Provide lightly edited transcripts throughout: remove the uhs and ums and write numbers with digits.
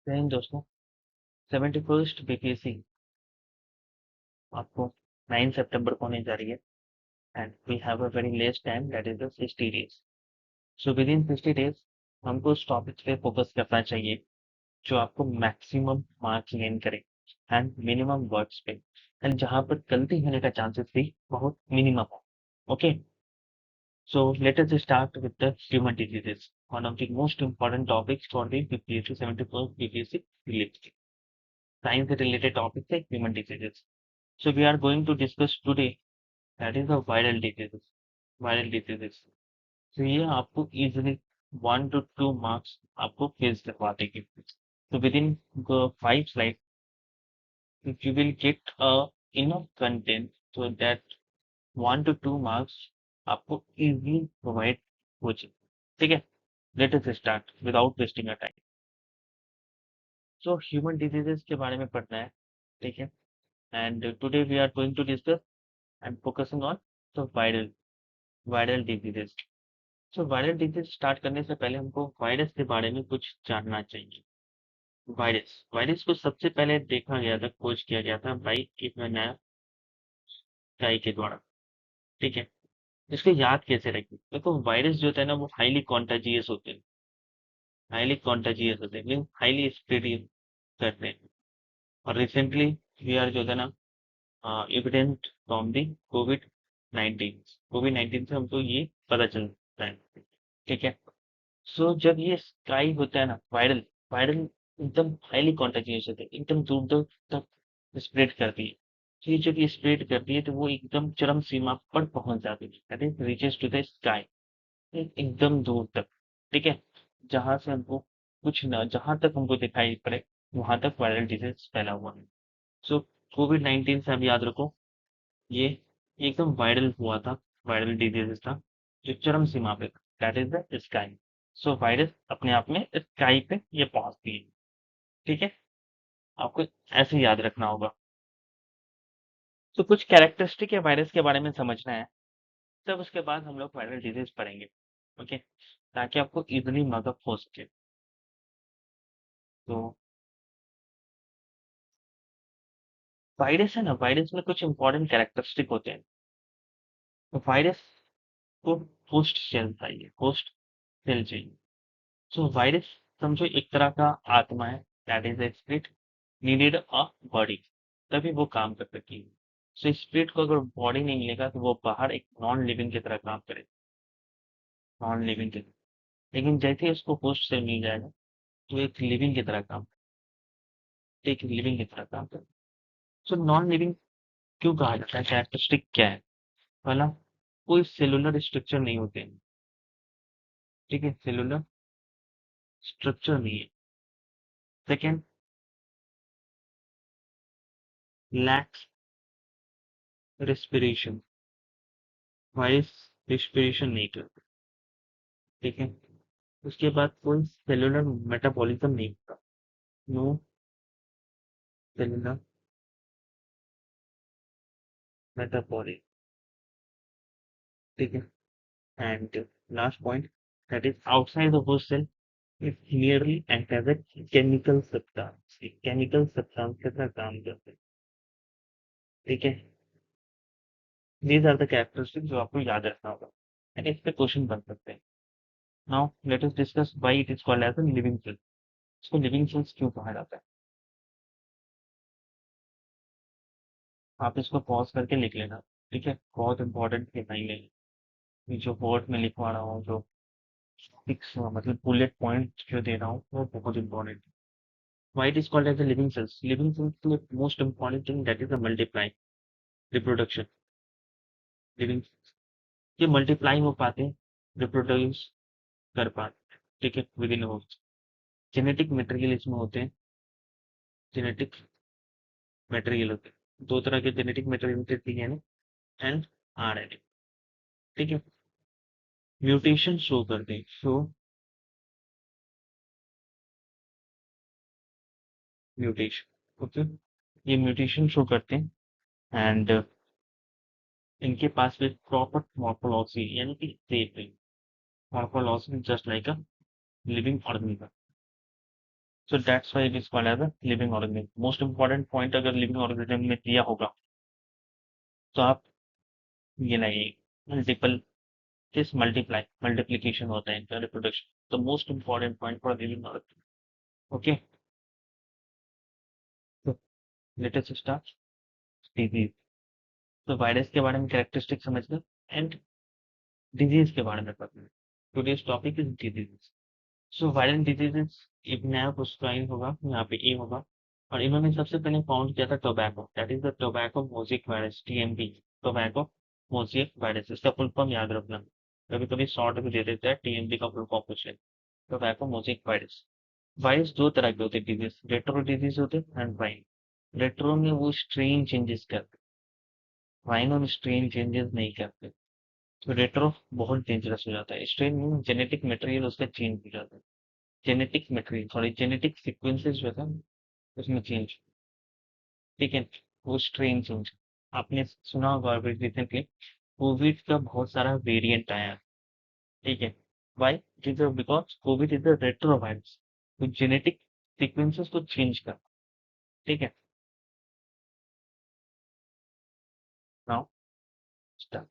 जय हिंद दोस्तों। 71st BPSC आपको 9 सितंबर को होने जा रही है and we have a very less time that is the 60 days. So within 60 days हमको उस टॉपिक पे फोकस करना चाहिए जो आपको मैक्सिमम मार्क्स गेन करे एंड मिनिमम वर्ड्स पे एंड जहाँ पर गलती होने का चांसेस भी बहुत मिनिमम हो। Okay, so let us start with the human diseases, one of the most important topics for the BPSC 71st BPSC prelims. Science related topics like human diseases. So we are going to discuss today that is the viral diseases. Viral diseases. So ये आपको easily 1 to 2 marks आपको face करवा देगी. So within the 5 slides, if you will get enough content so that 1 to 2 marks आपको easily provide हो जाए. ठीक है? Let us start without wasting our time. So human diseases के बारे में पढ़ना है. ठीक है? And today we are going to discuss and focusing on the viral diseases. So viral disease start करने से पहले हमको वायरस के बारे में कुछ जानना चाहिए। वायरस वायरस को सबसे पहले देखा गया था, खोज किया गया था भाई एक नया गाय के द्वारा। ठीक है, इसको याद कैसे रखें? देखो वायरस जो होता है ना वो हाईली कॉन्टाजियस होते हैं, हाईली कॉन्टाजियस होते हैं मीन हाईली स्प्रेड करते हैं। और रिसेंटली वी आर जो है ना एविडेंट फ्रॉम दी कोविड 19 से हमको ये पता चलता है। ठीक है, सो जब ये स्काई होता है ना वायरल वायरल एकदम हाईली कॉन्टेजियस होता है, एकदम दूर दूर तक स्प्रेड करती है। तो ये जब ये स्प्रेड करती है तो वो एकदम चरम सीमा पर पहुंच जाती है, that is reaches to the sky, एकदम दूर तक। ठीक है, जहां से हमको कुछ न जहां तक हमको दिखाई पड़े वहां तक वायरल डिजीज फैला हुआ है। सो कोविड 19 से अब याद रखो ये एकदम वायरल हुआ था, वायरल डिजीज था जो चरम सीमा पे था, that is the sky. So virus अपने आप में स्काई पे ये पहुंचती है। ठीक है, आपको ऐसे याद रखना होगा। तो कुछ कैरेक्टरिस्टिक है वायरस के बारे में समझना है, तब उसके बाद हम लोग वायरल डिजीज पढ़ेंगे। ओके, ताकि आपको इजिली मदद हो सके। तो वायरस है ना, वायरस में कुछ इंपॉर्टेंट कैरेक्टरिस्टिक होते हैं। तो वायरस को होस्ट सेल चाहिए, होस्ट सेल चाहिए। सो वायरस समझो एक तरह का आत्मा है, that is a spirit needed a body, तभी वो काम कर सकेगी। सो स्पिरिट को अगर बॉडी नहीं मिलेगा तो वो बाहर एक नॉन लिविंग की तरह काम करे, नॉन लिविंग की तरह। लेकिन जैसे ही उसको होस्ट से मिल जाएगा तो एक लिविंग की तरह काम, एक लिविंग की तरह काम करे। सो नॉन लिविंग क्यों कहा जाता है? कैरेक्टरिस्टिक क्या है? पहला, कोई सेलुलर स्ट्रक्चर नहीं होते हैं। ठीक है, सेलुलर स्ट्रक्चर नहीं है। Second, lakhs respiration, virus respiration नहीं करते। ठीक है, उसके बाद कोई सेलुलर मेटाबॉलिज्म नहीं होता, नो सेलुलर मेटाबॉलिज्म। ठीक है, and last point, that is outside the host cell it merely act as a chemical substance, एक केमिकल सब्सटेंस के तरह काम करते हैं। ठीक है, दीज आर द कैरेक्टरिस्टिक जो आपको याद रखना होगा एंड इस पे क्वेश्चन बन सकते हैं। Now let us discuss why it is called as a living cell. इसको लिविंग सेल्स क्यों कहा जाता है? आप इसको पॉज करके लिख लेना। ठीक है, बहुत इंपॉर्टेंट है, नहीं लेना। जो बोर्ड में लिखवा रहा हूँ, जो फिक्स मतलब बुलेट पॉइंट जो दे रहा हूँ वो बहुत इंपॉर्टेंट है। Why it is called as a living cells? Living cells के most important thing that is the multiplying, reproduction. Living ये मल्टीप्लाई हो पाते हैं, रिप्रोड्यूस कर पाते हैं। ठीक है, with in host. Genetic material इसमें होते हैं, जेनेटिक मटेरियल होते हैं दो तरह के जेनेटिक मटेरियल होते हैं, डीएनए एंड आरएनए। ठीक है, म्यूटेशन शो करते हैं, शो म्यूटेशन। ओके, ये म्यूटेशन शो करते हैं एंड इनके पास with proper morphology यानी कि shape है, morphology just like a living organism। So that's why it is called as a living organism. Most important point अगर लिविंग ऑर्गेनिज्म में दिया होगा तो आप ये लाइए, मल्टीपल दिस मल्टीप्लाई मल्टीप्लिकेशन होता है इनका, reproduction the most important point for living organism. Okay, तो लेट अस स्टार्ट। डिजीज, तो वायरस के बारे में कैरेक्टरिस्टिक समझ गए एंड डिजीज के बारे में पता है। Today's topic is disease. So viral diseases, एक नया पुस्टाइन होगा यहाँ पे ए होगा, और इन्होंने सबसे पहले फाउंड किया था tobacco, that is the tobacco mosaic virus, TMV, tobacco mosaic virus. इसका फुल फॉर्म याद रखना, कभी कभी शॉर्ट भी दे देते हैं, टीएमवी का फुल फॉर्म पूछ ले। Tobacco mosaic virus. वायरस दो तरह के होते हैं डिजीज, रेट्रो डिजीज होते हैं एंड वाइन। रेट्रो में वो स्ट्रेन चेंजेस करते, वाइन में स्ट्रेन चेंजेस नहीं करते। तो रेट्रो बहुत डेंजरस हो जाता है, स्ट्रेन में जेनेटिक मटेरियल उसका चेंज हो जाता है, genetic material sorry genetic sequences जो था उसमें चेंज, ठीक है, वो स्ट्रेन चेंज। आपने सुना होगा अभी रिसेंटली कोविड का बहुत सारा वेरिएंट आया, ठीक है। Why? Because covid is a retro virus, तो जेनेटिक सीक्वेंसेस को चेंज कर, ठीक है। Now start.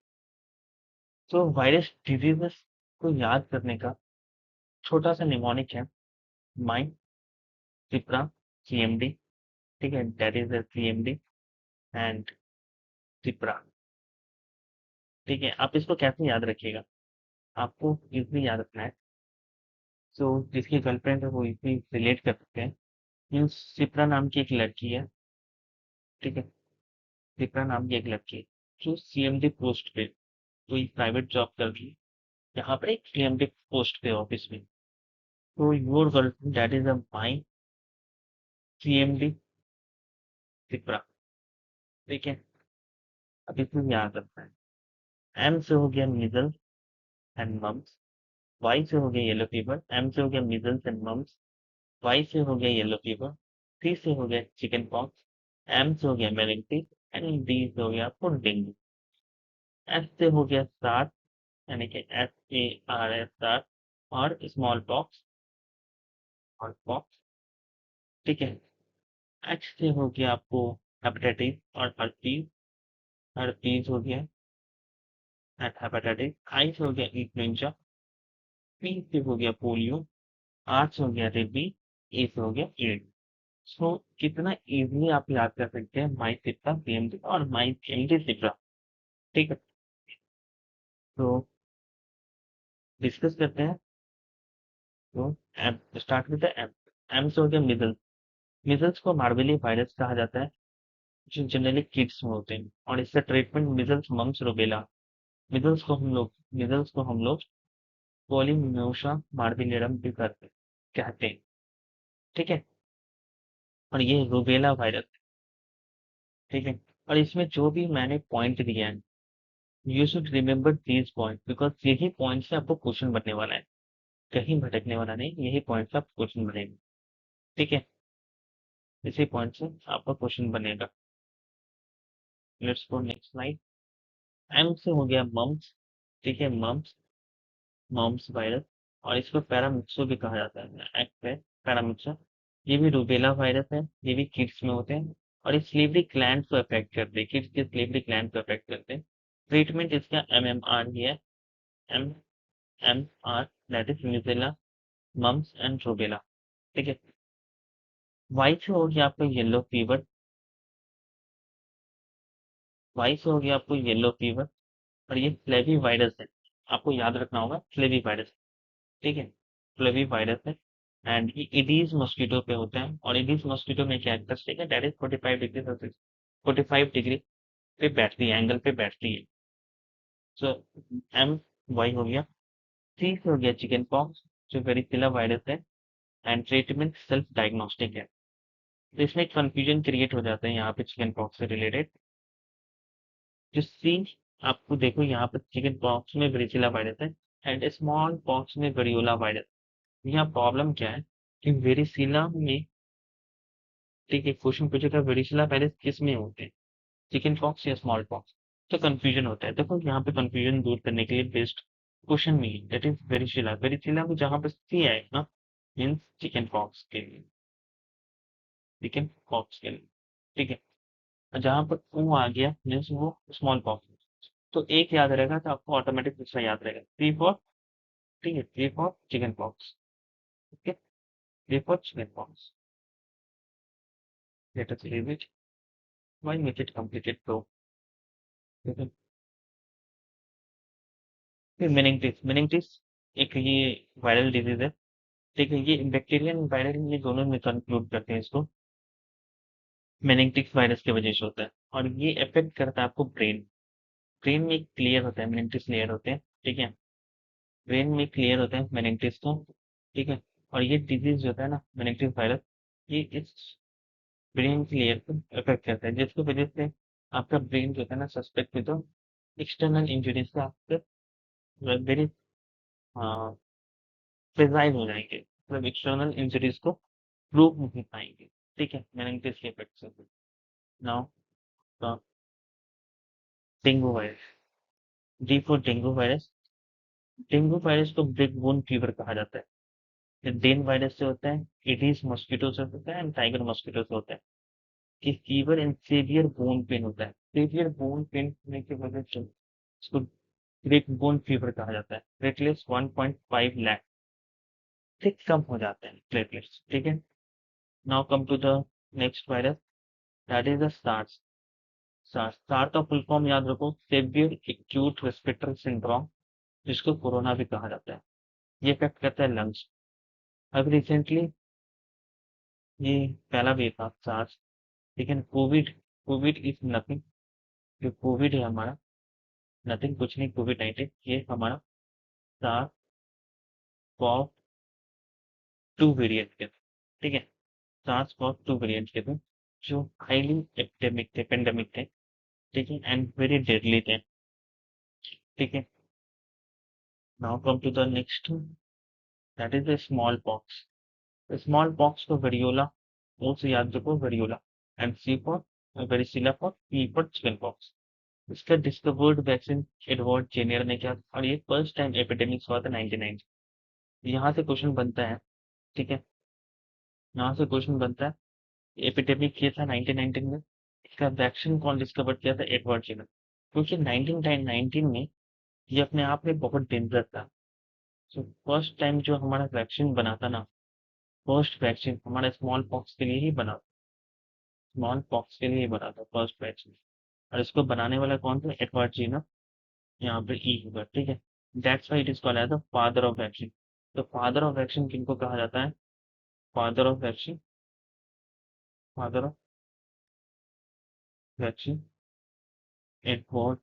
तो वायरस डिजीजेस को याद करने का छोटा सा निमोनिक है, माइन सिप्रा सीएमडी, ठीक है, that is the CMD and Shipra, ठीक है। आप इसको कैसे याद रखिएगा, आपको इजली याद रखना है। सो जिसकी गर्लफ्रेंड है वो इजली रिलेट कर सकते हैं। मीन्स सिप्रा नाम की एक लड़की है, ठीक है, सिप्रा नाम की एक लड़की है जो सीएमडी पोस्ट पे, तो ये प्राइवेट जॉब कर रही है, यहाँ पर एक सीएमडी पोस्ट पे ऑफिस में। तो your girlfriend that is a my CMD Shipra, ठीक है। अब इसमें याद रखना है, एम से हो गया मीजल्स एंड मम्स, वाई से हो गया येलो फीवर, एम से हो गया मीजल्स एंड मम्स, वाई से हो गया येलो फीवर, सी से हो गया चिकन पॉक्स, एम से हो गया मेनिंगिtis एंड डी से हो गया आपको डेंगू। एस से हो गया सार्स, यानी कि SARS सार्स, और स्मॉल पॉक्स और पॉक्स, ठीक है। एच से हो गया आपको हेपेटाइटिस और हर्पीज, हर्पीज हो गया हेपेटाइटिस। आई से हो गया इन्फ्लुएंजा, पी से हो गया पोलियो, आर से हो गया रेबी, ए से हो गया एड्स। सो कितना इजीली आप याद कर सकते हैं माई सिप्रा पीएमडी और माई पीएमडी सिप्रा, ठीक है। तो डिस्कस करते हैं। तो M start with M. M से हो गया मिजल्स। मिजल्स को मार्बेली वायरस कहा जाता है, जो जनरली किड्स में होते हैं, और इसका treatment measles mumps rubella. Measles को हम लोग पॉलीम्यूशा मार्बिलियरम भी करते कहते हैं, ठीक है। और ये रूबेला वायरस, ठीक है। और इसमें जो भी मैंने पॉइंट दिया है, you should remember these point, because यही पॉइंट से आपको क्वेश्चन बनने वाला है, कहीं भटकने वाला नहीं, यही पॉइंट से आपको क्वेश्चन बनेगा, ठीक है। इसी पॉइंट से आपका क्वेश्चन बनेगा। Let's go next slide. M से हो गया मम्स, ठीक है, मम्स, मम्स वायरस, और इसको पैरामिक्सो भी कहा जाता है, एक्ट है पैरामिक्सो। ये भी रूबेला वायरस है, ये भी किड्स में होते हैं, और ये स्लीवरी ग्लैंड को अफेक्ट करते हैं, किड्स के स्लीवरी ग्लैंड को अफेक्ट करते हैं। ट्रीटमेंट इसका MMR ही है, MMR, that is measles mumps and rubella, ठीक है। वाई से हो गया आपको येलो फीवर, वाई से हो गया आपको येलो फीवर, और ये फ्लेवी वायरस है, आपको याद रखना होगा फ्लेवी वायरस, ठीक है, फ्लेवी वायरस है। एंड ये इडीज मॉस्किटो पे होता है, और इडीज मॉस्किटो में क्या कैरेक्टरिस्टिक है, that is 45 degree Celsius, 45 degree पे बैठती है, एंगल पे बैठती है। सो एम वाई हो गया। सी से हो गया चिकन पॉक्स, जो वेरिसिला वायरस है, एंड ट्रीटमेंट सेल्फ डायग्नोस्टिक है। तो इसमें कंफ्यूजन क्रिएट हो जाता है यहाँ पे चिकन पॉक्स से रिलेटेड। जो सी, आपको देखो यहाँ पर चिकन पॉक्स में वेरिसिला वायरस है, एंड स्मॉल पॉक्स में वेरियोला वायरस। यहाँ प्रॉब्लम क्या है कि वेरिसिला में, ठीक है, क्वेश्चन पूछेगा वेरिसिला वायरस किस में होते हैं, चिकन पॉक्स या स्मॉल पॉक्स, तो कंफ्यूजन होता है। देखो यहाँ पे कंफ्यूजन दूर करने के लिए बेस्ट क्वेश्चन में दैट इज वेरिसिला, वेरिसिला में जहाँ पे सी आएगा मीन्स चिकन पॉक्स के लिए, चिकन पॉक्स के लिए। ठीक है, और जहाँ पर ऊ आ गया मीन्स वो स्मॉल पॉक्स। तो एक याद रहेगा तो आपको ऑटोमेटिक दूसरा याद रहेगा, सी फॉर, ठीक है, C for chicken pox. Okay, C for chicken pox. Let us leave it, why make it complicated bro. ठीक है, फिर मेनिंगिटिस एक ये वायरल डिजीज है। ठीक है, ये बैक्टीरियल वायरल ये दोनों में कंक्लूड करते हैं इसको। मेनिंगिटिस वायरस की वजह से होता है और ये अफेक्ट करता है आपको ब्रेन। ब्रेन में एक क्लियर होता है, मेनिंगिटिस लेयर होते हैं। ठीक है, ब्रेन में क्लियर होते हैं मेनिंगिटिस को। ठीक है, और ये डिजीज जो होता है ना मेनिंगिटिस वायरस, ये इस ब्रेन की लेयर को अफेक्ट करता है, जिसकी वजह से आपका ब्रेन जो होता है ना सस्पेक्ट विद एक्सटर्नल इंजरीज से आपके वेरी प्रिजाइव हो जाएंगे, मतलब एक्सटर्नल इंजरीज को प्रूव नहीं पाएंगे। ठीक है, मेनिंगिटिस के इफेक्ट से। Now dengue virus, D for dengue virus. Dengue virus को ब्रेक बोन फीवर कहा जाता है। ये डेन वायरस से होता है, एडीज मॉस्किटो से होता है एंड टाइगर मॉस्किटो से होता है। कि fever and severe bone pain होता है। सेवियर बोन पेन होने की वजह से इसको ब्रेक बोन फीवर कहा जाता है। प्लेटलेट्स 1.5 लाख से कम हो जाते हैं प्लेटलेट्स। ठीक है, now come to the next virus, that is the SARS. SARS, SARS का फुल फॉर्म याद रखो, सेवियर एक्यूट रेस्पिरेटरी सिंड्रोम, जिसको कोरोना भी कहा जाता है। ये इफेक्ट करता है लंग्स। अब रिसेंटली ये पहला वेव था सार्स। लेकिन कोविड, कोविड इज नथिंग। जो कोविड है हमारा, नथिंग कुछ नहीं, कोविड-19 ये हमारा सार्स कॉव 2 वेरिएंट के थे। ठीक है, सार्स कॉव 2 वेरिएंट के थे, जो हाईली एपिडेमिक थे, पेंडेमिक थे। ठीक है, एंड वेरी डेडली थे। ठीक है, now come to the next, that is the smallpox. Smallpox को वेरियोला, मुंह से याद रखो variola, and C for varicella, for P for chicken pox. इसका डिस्कवर्ड वैक्सीन एडवर्ड जेनियर ने किया और ये फर्स्ट टाइम एपिडेमिक हुआ था 1990। यहाँ से क्वेश्चन बनता है। ठीक है, यहाँ से क्वेश्चन बनता है, एपिडेमिक किया था 1919 में, इसका वैक्सीन कौन डिस्कवर किया था, एडवर्ड जेनर। क्योंकि 1919 में ये अपने आप में बहुत डेंजर था। सो फर्स्ट टाइम जो हमारा वैक्सीन बना था ना, फर्स्ट वैक्सीन हमारा स्मॉल पॉक्स के लिए ही बना, स्मॉल पॉक्स के लिए ही बना था फर्स्ट वैक्सीन। और इसको बनाने वाला कौन था, एडवर्ड जेनर। यहाँ पे ई होगा। ठीक है, that's why it is called as the father of vaccine. तो फादर ऑफ वैक्सीन किनको कहा जाता है, father of vaccine, father of vaccine Edward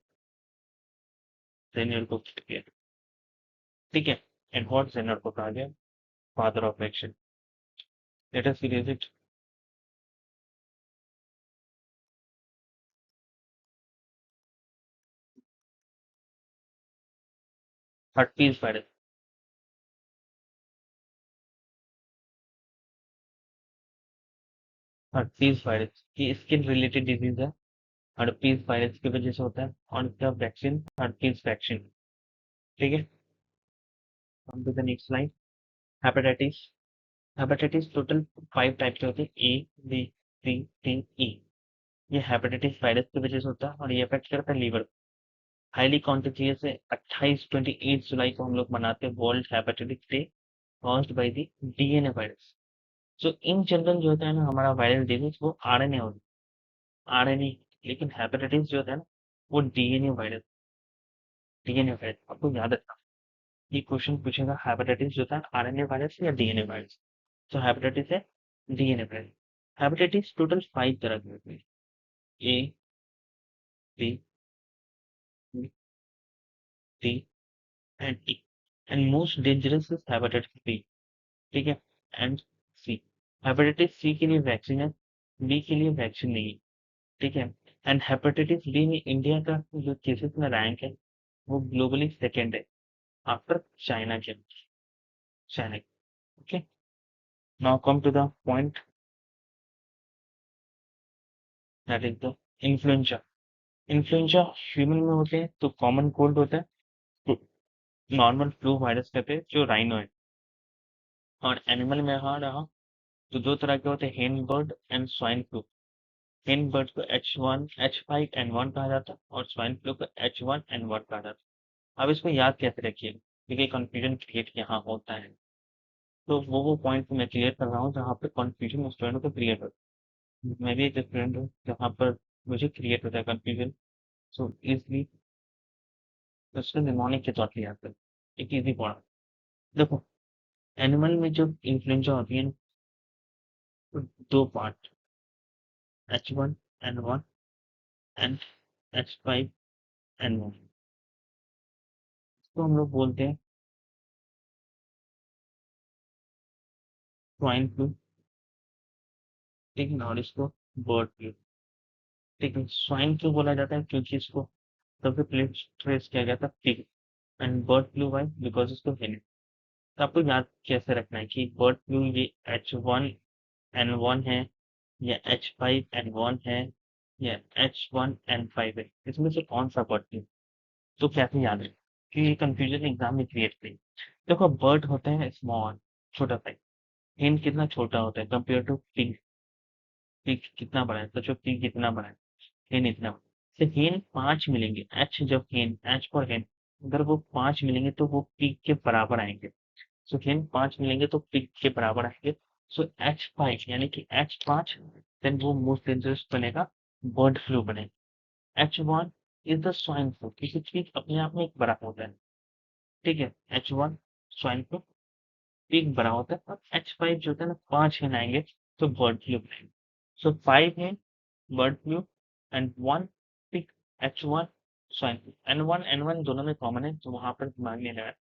Jenner को कहते हैं। ठीक है, एडवर्ड जेनर को कहा गया father of vaccine. Let us series it. Herpes virus, herpes virus ये स्किन रिलेटेड डिजीज है। हर्पीज वायरस की वजह से होता है और इसका वैक्सीन हर्पीज वैक्सीन। ठीक है, come to the next slide, hepatitis. Hepatitis total 5 type के होते हैं, A B C D E. ये हेपेटाइटिस वायरस की वजह से होता है और ये अफेक्ट करता है लीवर। हाईली कॉन्टेजियस है। 28 जुलाई को हम लोग मनाते हैं world hepatitis day, caused by the DNA virus. So in general जो होता है ना हमारा वायरल डिजीज, वो आरएनए होता है, आरएनए। लेकिन हेपेटाइटिस जो होता है ना, वो डीएनए वायरस, डीएनए वायरस आपको याद रखना। ये क्वेश्चन पूछेगा हेपेटाइटिस जो होता है आरएनए वायरस या डीएनए वायरस। तो हेपेटाइटिस है डीएनए वायरस। हेपेटाइटिस टोटल 5 तरह के होते हैं, A B D and E. And most dangerous is hepatitis B. ठीक है, एंड सी। हेपेटाइटिस सी के लिए वैक्सीन है, बी के लिए वैक्सीन नहीं है। ठीक है, एंड हेपेटाइटिस बी में इंडिया का जो केसेस में रैंक है, वो ग्लोबली सेकेंड है आफ्टर चाइना के, China. Okay, now come to the point, that is the influenza. Influenza human में होते हैं तो कॉमन कोल्ड होता है, नॉर्मल फ्लू वायरस कहते हैं जो राइनो है। और एनिमल में हाँ रहा, तो दो तरह के होते हैं, हेन बर्ड एंड स्वाइन फ्लू। हेन बर्ड को H5N1 कहा जाता है और स्वाइन फ्लू को H1N1 कहा जाता है। अब इसको याद कैसे रखिए, क्योंकि कंफ्यूजन क्रिएट यहाँ होता है। तो वो पॉइंट मैं क्लियर कर रहा हूँ जहाँ पे कंफ्यूजन स्टूडेंट को क्रिएट होता है। मैं भी एक स्टूडेंट हूँ जहाँ पर मुझे क्रिएट होता है कंफ्यूजन। सो इसलिए उसको निमोनिक के तौर पे याद करें। एक इजी पॉइंट देखो, एनिमल में जो इन्फ्लुएंजा होती है ना, तो दो पार्ट, H1N1 एंड H5N1, तो हम लोग बोलते हैं स्वाइन फ्लू, ठीक है ना, और इसको बर्ड फ्लू। ठीक है, स्वाइन फ्लू बोला जाता है क्योंकि इसको सबसे पहले ट्रेस किया गया था pig, and bird flu why because इसको हेने। तो आपको याद कैसे रखना है कि बर्ड फ्लू ये H1N1 है या H5N1 है या H1N5 है, इसमें से कौन सा बर्ड फ्लू। तो कैसे याद है कि ये कंफ्यूजन एग्जाम में क्रिएट करी। देखो बर्ड होते हैं स्मॉल, छोटा सा, हेन कितना छोटा होता है कंपेयर टू पिग। पिग कितना बड़ा है, सोचो पिग कितना बड़ा है, हेन इतना बड़ा। तो हेन 5 मिलेंगे, एच जब हेन, एच पर हेन, अगर वो 5 मिलेंगे तो वो पिग के बराबर आएंगे। सो हेन 5 मिलेंगे तो पिग के बराबर आएंगे। सो H5 यानी कि H5, देन वो मोस्ट डेंजरस बनेगा, बर्ड फ्लू बनेगा। H1 is the swine flu, किसी चीज अपने आप में एक बड़ा होता है, ठीक है। H1 स्वाइन फ्लू, पिग बड़ा होता है, और H5 जो होता है ना, 5 हेन आएंगे तो बर्ड फ्लू बनेगा। सो 5 हेन bird flu and 1 pig, H1 swine flu. N1 दोनों में कॉमन है तो वहां पर दिमाग नहीं लगा।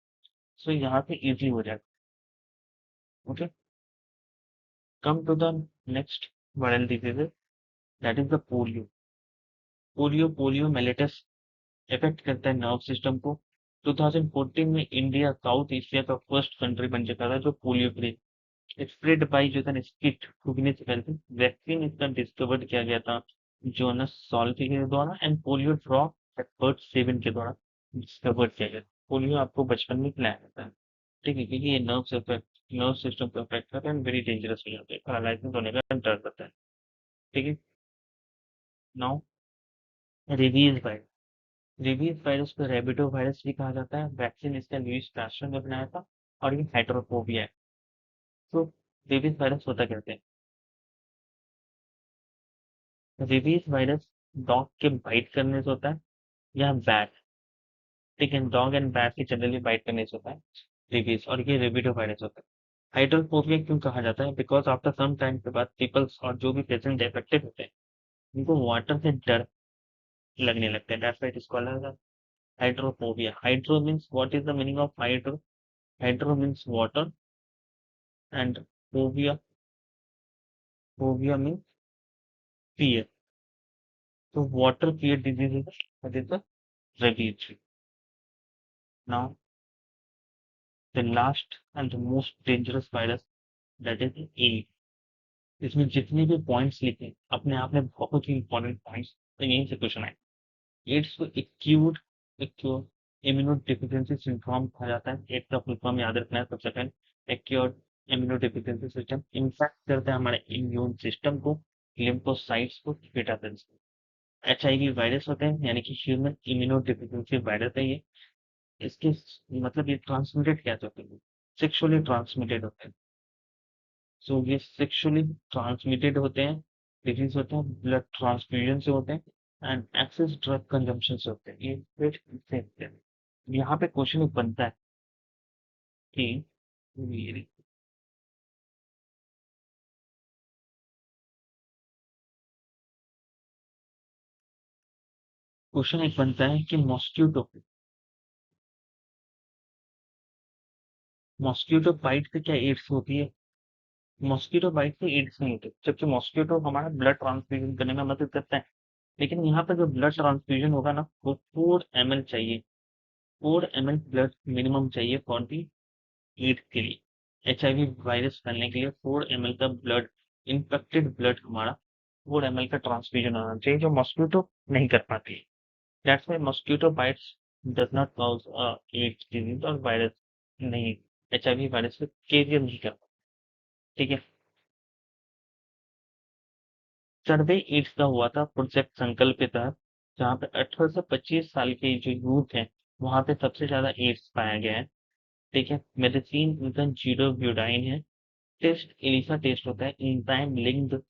सो यहाँ पे इजी हो जाएगा। Okay, come to the next viral diseases, that is the polio। Polio mellitus effect करता है नर्व सिस्टम को। 2014 में इंडिया साउथ एशिया का फर्स्ट कंट्री बन चुका था जो पोलियो फ्री। स्प्रेड बाय जो था स्किट फुगने से पहले वैक्सीन इसका डिस्कवर्ड किया गया था जोनस सॉल्टी के द्वारा, एंड पोलियो ड्रॉप एक्सपर्ट 7 के द्वारा डिस्कवर्ड किया गया। पोलियो आपको बचपन में खिलाया जाता है, ठीक है, क्योंकि ये नर्व सिस्टम को अफेक्ट करता है, वेरी डेंजरस हो जाता है, पैरालाइसिस होने का डर रहता है। ठीक है, now rabies virus. Rabies virus को रेबिडो वायरस भी कहा जाता है, वैक्सीन इसका लुईस पैस्चर ने बनाया था, और ये हाइड्रोफोबिया है। तो रेबीज वायरस होता कहते हैं, रेबीज वायरस डॉग के बाइट करने से होता है या बैट, ठीक है, डॉग एंड बैट के जनरली बाइट करने से होता है रेबीज, और ये रेबिडो वायरस होता है। हाइड्रोफोबिया क्यों कहा जाता है, बिकॉज आफ्टर सम टाइम के बाद पीपल्स और जो भी पेशेंट अफेक्टेड होते हैं उनको वाटर से डर लगने लगता है, that's why it is called as hydrophobia. Hydro means what is the meaning of hydro, hydro means water, and phobia, phobia means fear. So water fear disease is that is the rabies. Now the last and the most dangerous virus, that is AIDS। इसमें जितने भी points लिखे अपने आप में बहुत ही important points, तो यहीं से क्वेश्चन आए। एड्स को एक्यूट इम्यूनो डिफिशियंसी सिंड्रोम कहा जाता है। एड्स का फुल फॉर्म याद रखना है सबसे पहले, acute immuno deficiency system impact करता है हमारे इम्यून सिस्टम को, लिम्फोसाइट्स को, बेटा सेल्स को। HIV वायरस होते हैं, यानी कि ह्यूमन इम्यूनो डिफिशियंसी वायरस है ये। इसके मतलब ये ट्रांसमिटेड क्या होते हैं, सेक्सुअली ट्रांसमिटेड होते हैं। सो ये सेक्सुअली ट्रांसमिटेड होते हैं, डिजीज होते हैं, ब्लड ट्रांसफ्यूजन से होते हैं, एंड एक्सेस ड्रग कंजम्पशन से होते हैं, ये पेट से होते हैं। यहाँ पे क्वेश्चन बनता है कि क्वेश्चन एक बनता है कि मॉस्किटो बाइट से क्या एड्स होती है। मॉस्किटो बाइट से एड्स नहीं होती, जबकि मॉस्किटो हमारा ब्लड ट्रांसफ्यूजन करने में मदद करता है। लेकिन यहाँ पर जो ब्लड ट्रांसफ्यूजन होगा ना, वो 4 ml चाहिए, 4 ml ब्लड मिनिमम चाहिए फॉर दी एड्स के लिए। HIV वायरस फैलने के लिए 4 ml का ब्लड, इन्फेक्टेड ब्लड हमारा 4 ml का ट्रांसफ्यूजन होना चाहिए, जो मॉस्किटो नहीं कर पाती। That's why mosquito bites does not cause AIDS disease और वायरस नहीं, HIV वायरस को कैरियर नहीं कर पाती। ठीक है, सर्वे एड्स का हुआ था प्रोजेक्ट संकल्प के तहत, जहाँ पे 18 से 25 साल के जो यूथ हैं, वहाँ पे सबसे ज़्यादा एड्स पाया गया है। ठीक है, मेडिसिन इंजन जीरो ब्यूटाइन है। टेस्ट एलिसा टेस्ट होता है, एंजाइम लिंक्ड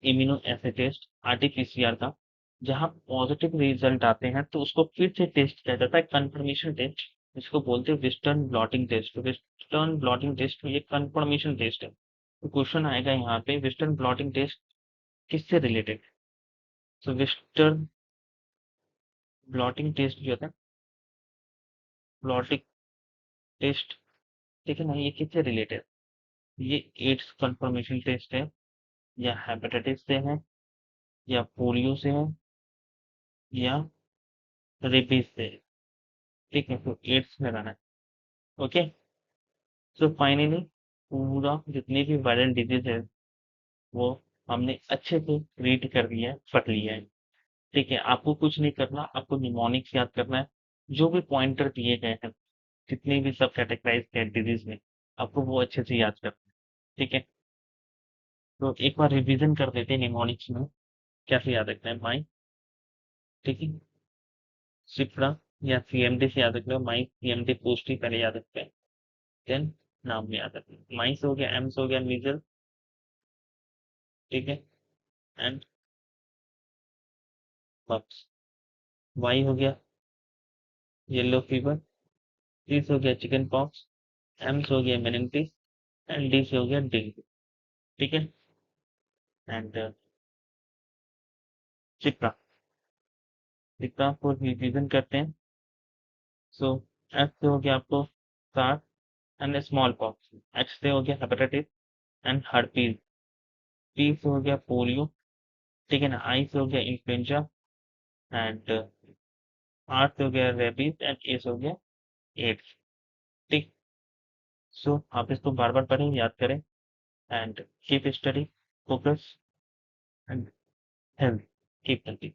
इम्यूनो एसे टेस्ट, आरटीपीसीआर का। जहाँ पॉजिटिव रिजल्ट आते हैं तो उसको फिर से टेस्ट किया जाता है, कंफर्मेशन टेस्ट, जिसको बोलते हैं western blotting test. Western blotting test में ये कंफर्मेशन टेस्ट है। तो क्वेश्चन आएगा यहाँ पे, वेस्टर्न ब्लॉटिंग टेस्ट किससे रिलेटेड है? तो वेस्टर्न ब्लॉटिंग टेस्ट जो होता है, ब्लॉटिंग टेस्ट, ठीक है ना, ये किससे रिलेटेड? ये एड्स कंफर्मेशन टेस्ट है, या हेपेटाइटिस से है, या पोलियो से है, या रेबीज से है। ठीक है, तो एड्स में रहना है। ओके, सो फाइनली पूरा जितनी भी वायरल डिजीज है वो हमने अच्छे से रीड कर लिया है, पढ़ लिया है। ठीक है, आपको कुछ नहीं करना, आपको निमोनिक्स याद करना है। जो भी पॉइंटर दिए गए हैं, जितने भी सब कैटेगराइज है डिजीज में, आपको वो अच्छे से याद करना है। ठीक है, तो एक बार रिवीजन कर देते हैं निमोनिक्स में। कैसे याद रखना है? माई, ठीक है, सिप्रा या सीएमडी से याद रखना है। माई सीएमडी पोस्ट ही पहले याद रखते हैं, देन नाम में याद रखना है। माइस हो गया, एम्स हो गया, मीजल, ठीक है, एंड पप्स। वाई हो गया येलो फीवर, टी से हो गया चिकन पॉक्स, एम से हो गया मेनिंगिस, एंड डी से हो गया डेंगू। ठीक है, एंड चिपरा, चिपरा को रिवीजन करते हैं। सो एफ से हो गया आपको SARS and smallpox, H से हो गया हेपेटाइटिस एंड हर्पीज, पी से हो गया पोलियो, ठीक है ना, आई से हो गया इन्फ्लुएंजा, एंड आर से हो गया रेबीज, एंड ए से हो गया एड्स। ठीक, सो आप इसको बार बार पढ़ें, याद करें, and keep study, focus, and health, keep healthy.